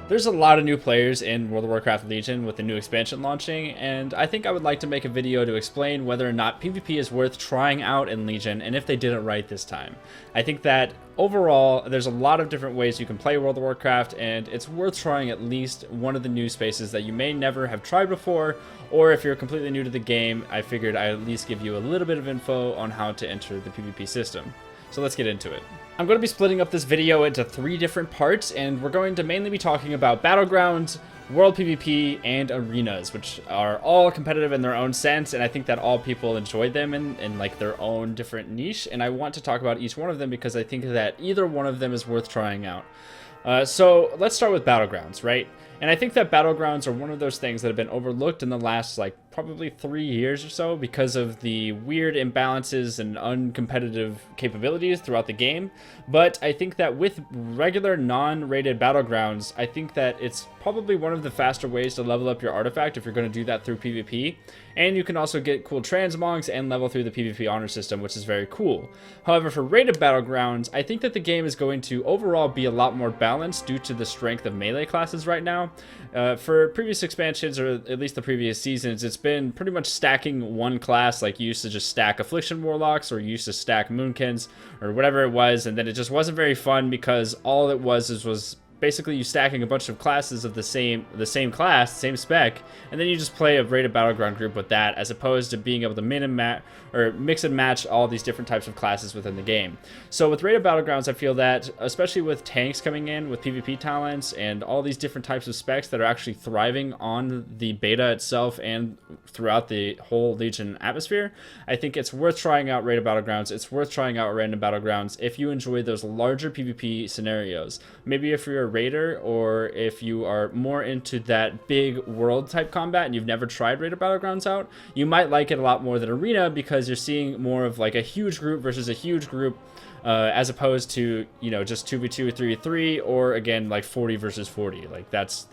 There's a lot of new players in World of Warcraft Legion with the new expansion launching, and I think I would like to make a video to explain whether or not PvP is worth trying out in Legion and if they did it right this time. I think that overall, there's a lot of different ways you can play World of Warcraft, and it's worth trying at least one of the new spaces that you may never have tried before, or if you're completely new to the game, I figured I'd at least give you a little bit of info on how to enter the PvP system. So let's get into it. I'm going to be splitting up this video into 3 different parts, and we're going to mainly be talking about Battlegrounds, World PvP, and Arenas, which are all competitive in their own sense, and I think that all people enjoy them in like their own different niche, and I want to talk about each one of them because I think that either one of them is worth trying out. So let's start with Battlegrounds, right? And I think that Battlegrounds are one of those things that have been overlooked in the last, like, probably 3 years or so because of the weird imbalances and uncompetitive capabilities throughout the game. But I think that with regular non-rated Battlegrounds, I think that it's probably one of the faster ways to level up your artifact if you're going to do that through PvP. And you can also get cool transmogs and level through the PvP honor system, which is very cool. However, for rated Battlegrounds, I think that the game is going to overall be a lot more balanced due to the strength of melee classes right now. For previous expansions, or at least the previous seasons, it's been pretty much stacking one class. Like you used to just stack Affliction Warlocks, or you used to stack Moonkins, or whatever it was, and then it just wasn't very fun because all it was basically you stacking a bunch of classes of the same class, same spec, and then you just play a rated battleground group with that, as opposed to being able to mix and match all these different types of classes within the game. So with rated battlegrounds, I feel that, especially with tanks coming in with PvP talents and all these different types of specs that are actually thriving on the beta itself and throughout the whole Legion atmosphere, I think it's worth trying out rated battlegrounds. It's worth trying out random battlegrounds if you enjoy those larger PvP scenarios. Maybe if you're a raider, or if you are more into that big world type combat and you've never tried rated battlegrounds out, you might like it a lot more than arena because you're seeing more of like a huge group versus a huge group, as opposed to, you know, just 2v2, 3v3, or again like 40 versus 40. Like that's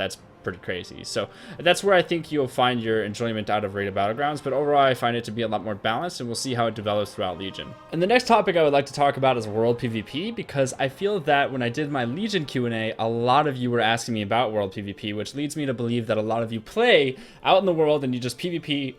pretty crazy. So that's where I think you'll find your enjoyment out of rated battlegrounds, but overall I find it to be a lot more balanced, and we'll see how it develops throughout Legion. And the next topic I would like to talk about is World PvP, because I feel that when I did my Legion Q&A, a lot of you were asking me about World PvP, which leads me to believe that a lot of you play out in the world and you just PvP,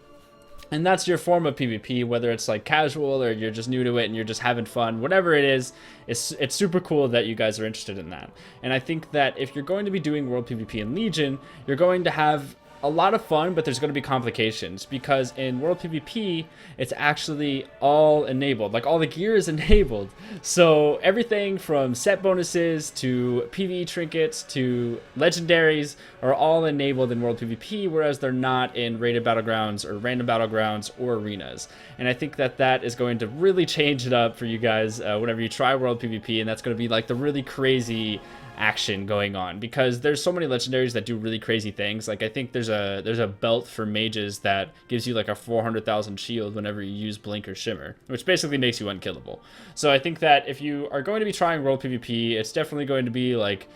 and that's your form of PvP, whether it's like casual or you're just new to it and you're just having fun, whatever it is, it's super cool that you guys are interested in that. And I think that if you're going to be doing World PvP in Legion, you're going to have a lot of fun, but there's going to be complications, because in World PvP, it's actually all enabled. Like, all the gear is enabled. So everything from set bonuses to PvE trinkets to legendaries are all enabled in World PvP, whereas they're not in rated battlegrounds or random battlegrounds or arenas. And I think that that is going to really change it up for you guys whenever you try World PvP, and that's going to be like the really crazy action going on, because there's so many legendaries that do really crazy things. Like, I think there's a belt for mages that gives you like a 400,000 shield whenever you use Blink or Shimmer, which basically makes you unkillable. So I think that if you are going to be trying World PvP, it's definitely going to be like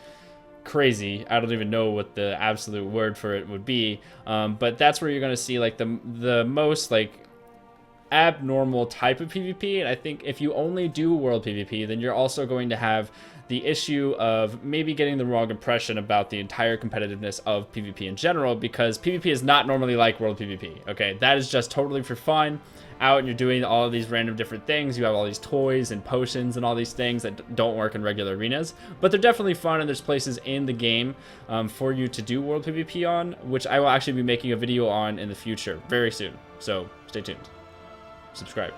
crazy. I don't even know what the absolute word for it would be, but that's where you're going to see like the most like abnormal type of PvP. And I think if you only do World PvP, then you're also going to have the issue of maybe getting the wrong impression about the entire competitiveness of PvP in general, because PvP is not normally like World PvP, okay? That is just totally for fun, out and you're doing all of these random different things. You have all these toys and potions and all these things that don't work in regular arenas, but they're definitely fun, and there's places in the game for you to do World PvP on, which I will actually be making a video on in the future, very soon. So stay tuned. Subscribe.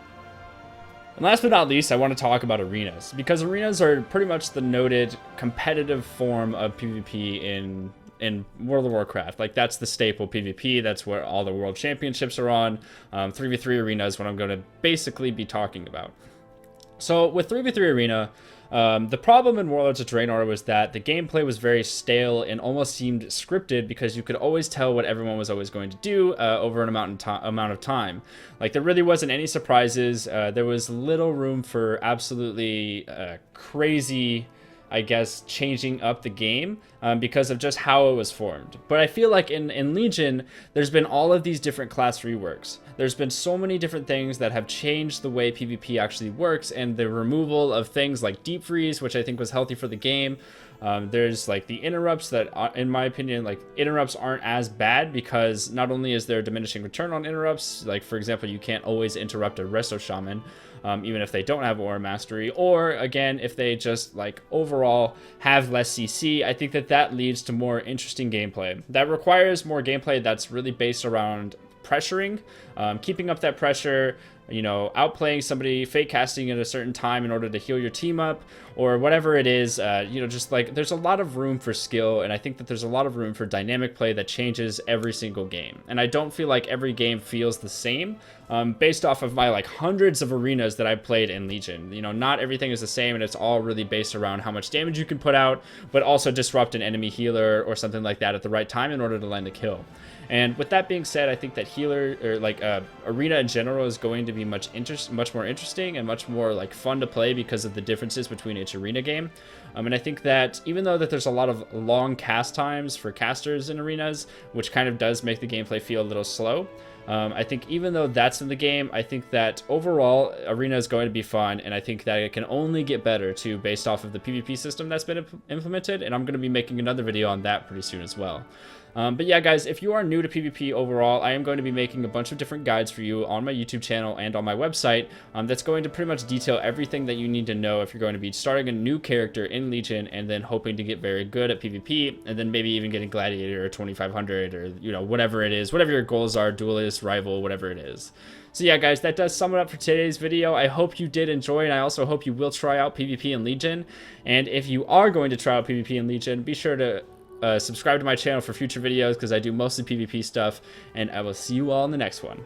And last but not least, I want to talk about arenas, because arenas are pretty much the noted competitive form of PvP in World of Warcraft. Like, that's the staple PvP. That's where all the world championships are on. 3v3 arena is what I'm going to basically be talking about. So with 3v3 arena, the problem in Warlords of Draenor was that the gameplay was very stale and almost seemed scripted, because you could always tell what everyone was always going to do over an amount of time. Like, there really wasn't any surprises. There was little room for absolutely crazy I guess, changing up the game because of just how it was formed. But I feel like in Legion, there's been all of these different class reworks. There's been so many different things that have changed the way PvP actually works, and the removal of things like deep freeze, which I think was healthy for the game. There's like the interrupts that, in my opinion, like interrupts aren't as bad because not only is there diminishing return on interrupts, like for example, you can't always interrupt a Resto Shaman, even if they don't have Aura Mastery, or again, if they just like overall have less CC, I think that leads to more interesting gameplay. That requires more gameplay that's really based around pressuring, keeping up that pressure, you know, outplaying somebody, fake casting at a certain time in order to heal your team up, or whatever it is. You know, just like there's a lot of room for skill, and I think that there's a lot of room for dynamic play that changes every single game. And I don't feel like every game feels the same, based off of my like hundreds of arenas that I played in Legion. You know, not everything is the same, and it's all really based around how much damage you can put out, but also disrupt an enemy healer or something like that at the right time in order to land a kill. And with that being said, I think that healer, or like arena in general, is going to be much more interesting and much more like fun to play because of the differences between each arena game. And I think that even though that there's a lot of long cast times for casters in arenas, which kind of does make the gameplay feel a little slow, I think even though that's in the game, I think that overall arena is going to be fun, and I think that it can only get better too based off of the PvP system that's been implemented, and I'm going to be making another video on that pretty soon as well. But yeah, guys, if you are new to PvP overall, I am going to be making a bunch of different guides for you on my YouTube channel and on my website that's going to pretty much detail everything that you need to know if you're going to be starting a new character in Legion and then hoping to get very good at PvP, and then maybe even getting Gladiator or 2500 or, you know, whatever it is, whatever your goals are, Duelist, Rival, whatever it is. So yeah, guys, that does sum it up for today's video. I hope you did enjoy, and I also hope you will try out PvP in Legion. And if you are going to try out PvP in Legion, be sure to subscribe to my channel for future videos because I do mostly PvP stuff, and I will see you all in the next one.